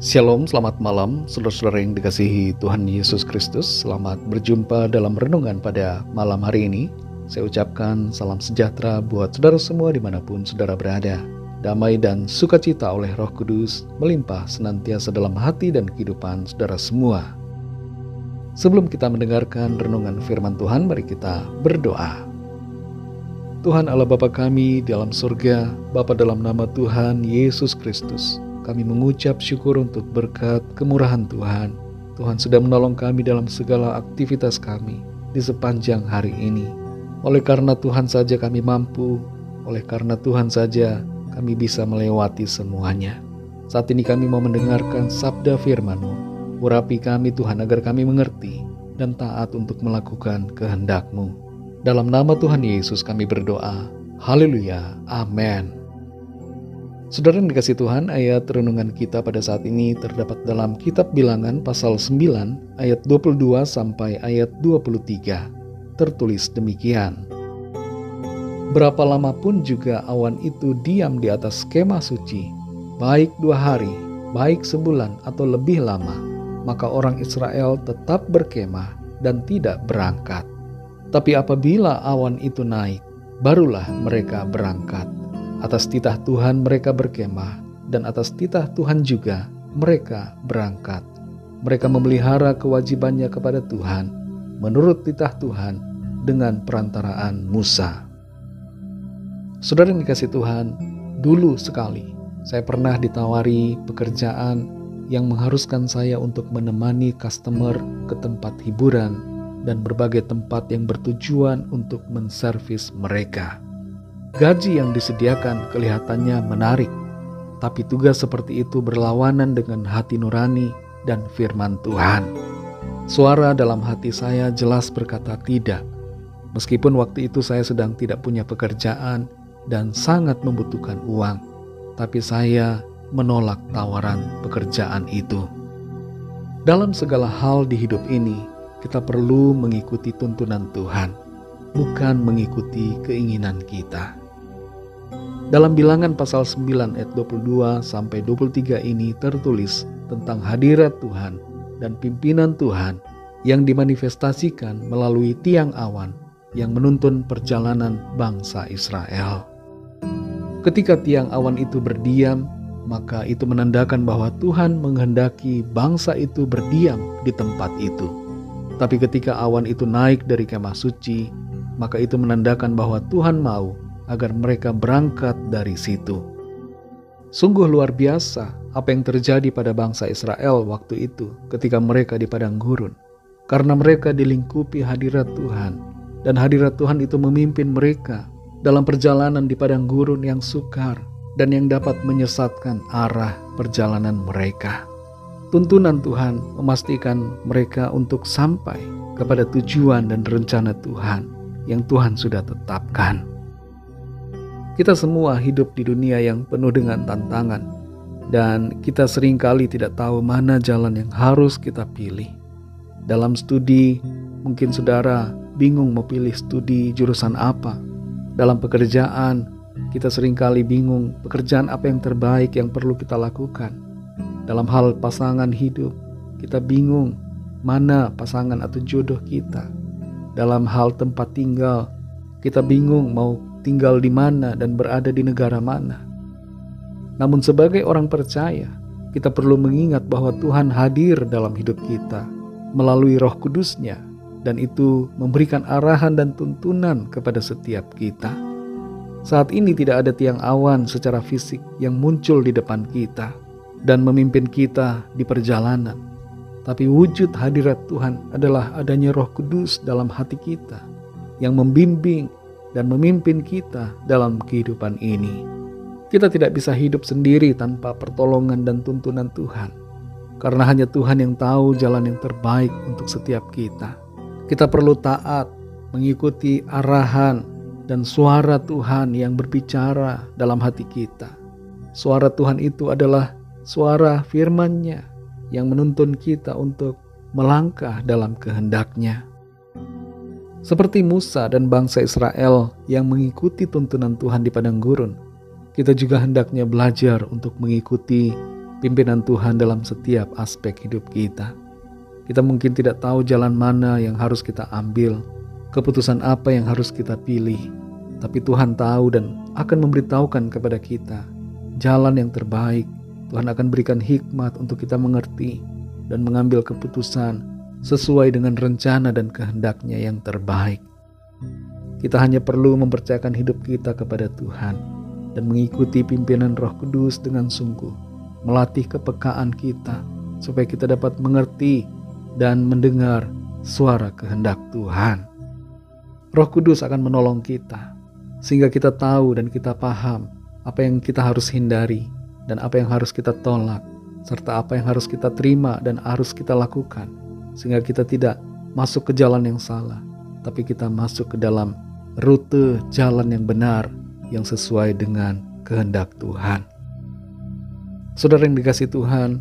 Shalom, selamat malam saudara-saudara yang dikasihi Tuhan Yesus Kristus. Selamat berjumpa dalam renungan pada malam hari ini. Saya ucapkan salam sejahtera buat saudara semua dimanapun saudara berada. Damai dan sukacita oleh Roh Kudus melimpah senantiasa dalam hati dan kehidupan saudara semua. Sebelum kita mendengarkan renungan firman Tuhan, mari kita berdoa. Tuhan Allah Bapa kami di dalam surga, Bapa dalam nama Tuhan Yesus Kristus, kami mengucap syukur untuk berkat kemurahan Tuhan. Tuhan sudah menolong kami dalam segala aktivitas kami di sepanjang hari ini. Oleh karena Tuhan saja kami mampu, oleh karena Tuhan saja kami bisa melewati semuanya. Saat ini kami mau mendengarkan sabda firman-Mu. Urapi kami Tuhan agar kami mengerti dan taat untuk melakukan kehendak-Mu. Dalam nama Tuhan Yesus kami berdoa. Haleluya. Amin. Saudara yang dikasih Tuhan, ayat renungan kita pada saat ini terdapat dalam kitab Bilangan pasal 9 ayat 22 sampai ayat 23. Tertulis demikian. Berapa lama pun juga awan itu diam di atas kemah suci, baik 2 hari, baik sebulan atau lebih lama, maka orang Israel tetap berkemah dan tidak berangkat. Tapi apabila awan itu naik, barulah mereka berangkat. Atas titah Tuhan mereka berkemah, dan atas titah Tuhan juga mereka berangkat. Mereka memelihara kewajibannya kepada Tuhan, menurut titah Tuhan, dengan perantaraan Musa. Saudara yang dikasih Tuhan, dulu sekali saya pernah ditawari pekerjaan yang mengharuskan saya untuk menemani customer ke tempat hiburan dan berbagai tempat yang bertujuan untuk menservis mereka. Gaji yang disediakan kelihatannya menarik, tapi tugas seperti itu berlawanan dengan hati nurani dan firman Tuhan. Suara dalam hati saya jelas berkata tidak. Meskipun waktu itu saya sedang tidak punya pekerjaan dan sangat membutuhkan uang, tapi saya menolak tawaran pekerjaan itu. Dalam segala hal di hidup ini, kita perlu mengikuti tuntunan Tuhan, bukan mengikuti keinginan kita. Dalam Bilangan pasal 9 ayat 22 sampai 23 ini tertulis tentang hadirat Tuhan dan pimpinan Tuhan yang dimanifestasikan melalui tiang awan yang menuntun perjalanan bangsa Israel. Ketika tiang awan itu berdiam, maka itu menandakan bahwa Tuhan menghendaki bangsa itu berdiam di tempat itu. Tapi ketika awan itu naik dari kemah suci, maka itu menandakan bahwa Tuhan mau agar mereka berangkat dari situ. Sungguh luar biasa apa yang terjadi pada bangsa Israel waktu itu ketika mereka di padang gurun. Karena mereka dilingkupi hadirat Tuhan, dan hadirat Tuhan itu memimpin mereka dalam perjalanan di padang gurun yang sukar dan yang dapat menyesatkan arah perjalanan mereka. Tuntunan Tuhan memastikan mereka untuk sampai kepada tujuan dan rencana Tuhan yang Tuhan sudah tetapkan. Kita semua hidup di dunia yang penuh dengan tantangan, dan kita seringkali tidak tahu mana jalan yang harus kita pilih. Dalam studi, mungkin saudara bingung mau pilih studi jurusan apa. Dalam pekerjaan, kita seringkali bingung pekerjaan apa yang terbaik yang perlu kita lakukan. Dalam hal pasangan hidup, kita bingung mana pasangan atau jodoh kita. Dalam hal tempat tinggal, kita bingung mau tinggal di mana dan berada di negara mana. Namun sebagai orang percaya, kita perlu mengingat bahwa Tuhan hadir dalam hidup kita melalui Roh Kudus-Nya, dan itu memberikan arahan dan tuntunan kepada setiap kita. Saat ini tidak ada tiang awan secara fisik yang muncul di depan kita dan memimpin kita di perjalanan. Tapi wujud hadirat Tuhan adalah adanya Roh Kudus dalam hati kita yang membimbing dan memimpin kita dalam kehidupan ini. Kita tidak bisa hidup sendiri tanpa pertolongan dan tuntunan Tuhan, karena hanya Tuhan yang tahu jalan yang terbaik untuk setiap kita. Kita perlu taat, mengikuti arahan dan suara Tuhan yang berbicara dalam hati kita. Suara Tuhan itu adalah suara firman-Nya yang menuntun kita untuk melangkah dalam kehendak-Nya. Seperti Musa dan bangsa Israel yang mengikuti tuntunan Tuhan di padang gurun, kita juga hendaknya belajar untuk mengikuti pimpinan Tuhan dalam setiap aspek hidup kita. Kita mungkin tidak tahu jalan mana yang harus kita ambil, keputusan apa yang harus kita pilih, tapi Tuhan tahu dan akan memberitahukan kepada kita jalan yang terbaik. Tuhan akan berikan hikmat untuk kita mengerti dan mengambil keputusan sesuai dengan rencana dan kehendak-Nya yang terbaik. Kita hanya perlu mempercayakan hidup kita kepada Tuhan dan mengikuti pimpinan Roh Kudus dengan sungguh, melatih kepekaan kita supaya kita dapat mengerti dan mendengar suara kehendak Tuhan. Roh Kudus akan menolong kita sehingga kita tahu dan kita paham apa yang kita harus hindari dan apa yang harus kita tolak, serta apa yang harus kita terima dan harus kita lakukan, sehingga kita tidak masuk ke jalan yang salah, tapi kita masuk ke dalam rute jalan yang benar yang sesuai dengan kehendak Tuhan. Saudara yang dikasihi Tuhan,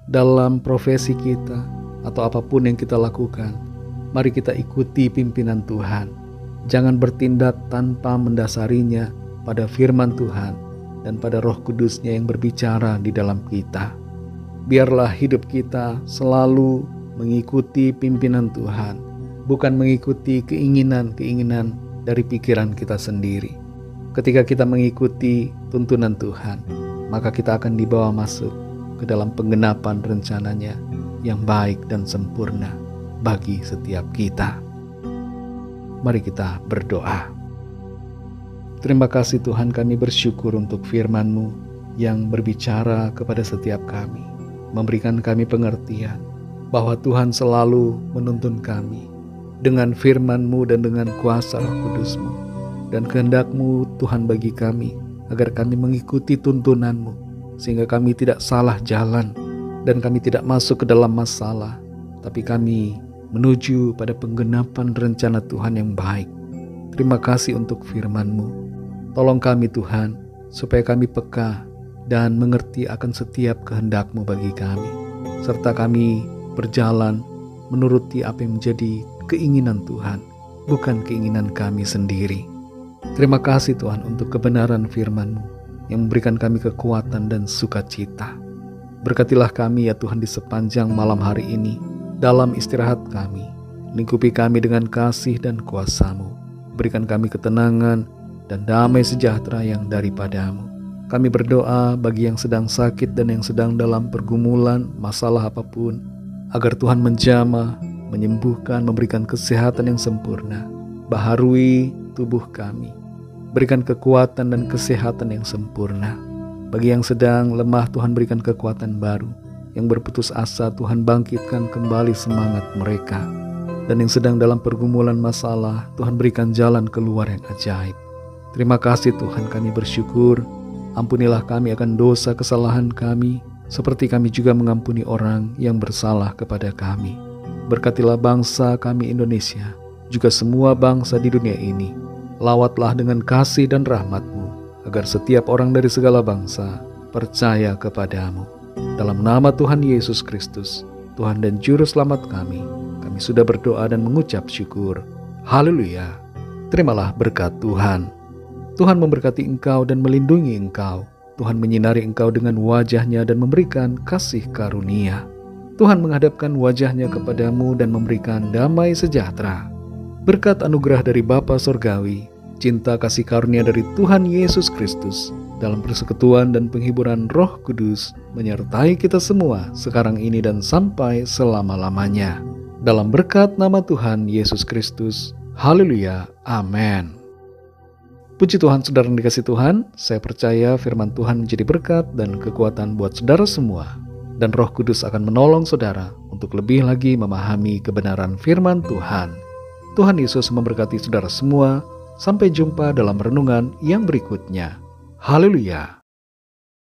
dalam profesi kita atau apapun yang kita lakukan, mari kita ikuti pimpinan Tuhan. Jangan bertindak tanpa mendasarinya pada firman Tuhan dan pada Roh Kudus-Nya yang berbicara di dalam kita. Biarlah hidup kita selalu mengikuti pimpinan Tuhan, bukan mengikuti keinginan-keinginan dari pikiran kita sendiri. Ketika kita mengikuti tuntunan Tuhan, maka kita akan dibawa masuk ke dalam penggenapan rencananya yang baik dan sempurna bagi setiap kita. Mari kita berdoa. Terima kasih Tuhan, kami bersyukur untuk firman-Mu yang berbicara kepada setiap kami, memberikan kami pengertian bahwa Tuhan selalu menuntun kami dengan firman-Mu dan dengan kuasa Roh Kudus-Mu, dan kehendak-Mu Tuhan bagi kami agar kami mengikuti tuntunan-Mu sehingga kami tidak salah jalan dan kami tidak masuk ke dalam masalah, tapi kami menuju pada penggenapan rencana Tuhan yang baik. Terima kasih untuk firman-Mu. Tolong kami Tuhan, supaya kami peka dan mengerti akan setiap kehendak-Mu bagi kami, serta kami berjalan menuruti apa yang menjadi keinginan Tuhan, bukan keinginan kami sendiri. Terima kasih Tuhan untuk kebenaran firman-Mu yang memberikan kami kekuatan dan sukacita. Berkatilah kami ya Tuhan di sepanjang malam hari ini, dalam istirahat kami. Lingkupi kami dengan kasih dan kuasa-Mu. Berikan kami ketenangan dan damai sejahtera yang daripada-Mu. Kami berdoa bagi yang sedang sakit dan yang sedang dalam pergumulan masalah apapun, agar Tuhan menjamah, menyembuhkan, memberikan kesehatan yang sempurna. Baharui tubuh kami, berikan kekuatan dan kesehatan yang sempurna. Bagi yang sedang lemah, Tuhan berikan kekuatan baru. Yang berputus asa, Tuhan bangkitkan kembali semangat mereka. Dan yang sedang dalam pergumulan masalah, Tuhan berikan jalan keluar yang ajaib. Terima kasih Tuhan, kami bersyukur. Ampunilah kami akan dosa kesalahan kami, seperti kami juga mengampuni orang yang bersalah kepada kami. Berkatilah bangsa kami Indonesia, juga semua bangsa di dunia ini. Lawatlah dengan kasih dan rahmat-Mu, agar setiap orang dari segala bangsa percaya kepada-Mu. Dalam nama Tuhan Yesus Kristus, Tuhan dan Juru Selamat kami sudah berdoa dan mengucap syukur. Haleluya. Terimalah berkat Tuhan. Tuhan memberkati engkau dan melindungi engkau. Tuhan menyinari engkau dengan wajah-Nya dan memberikan kasih karunia. Tuhan menghadapkan wajah-Nya kepadamu dan memberikan damai sejahtera. Berkat anugerah dari Bapa Sorgawi, cinta kasih karunia dari Tuhan Yesus Kristus, dalam persekutuan dan penghiburan Roh Kudus, menyertai kita semua sekarang ini dan sampai selama-lamanya. Dalam berkat nama Tuhan Yesus Kristus. Haleluya. Amin. Puji Tuhan, saudara yang dikasihi Tuhan, saya percaya firman Tuhan menjadi berkat dan kekuatan buat saudara semua. Dan Roh Kudus akan menolong saudara untuk lebih lagi memahami kebenaran firman Tuhan. Tuhan Yesus memberkati saudara semua. Sampai jumpa dalam renungan yang berikutnya. Haleluya.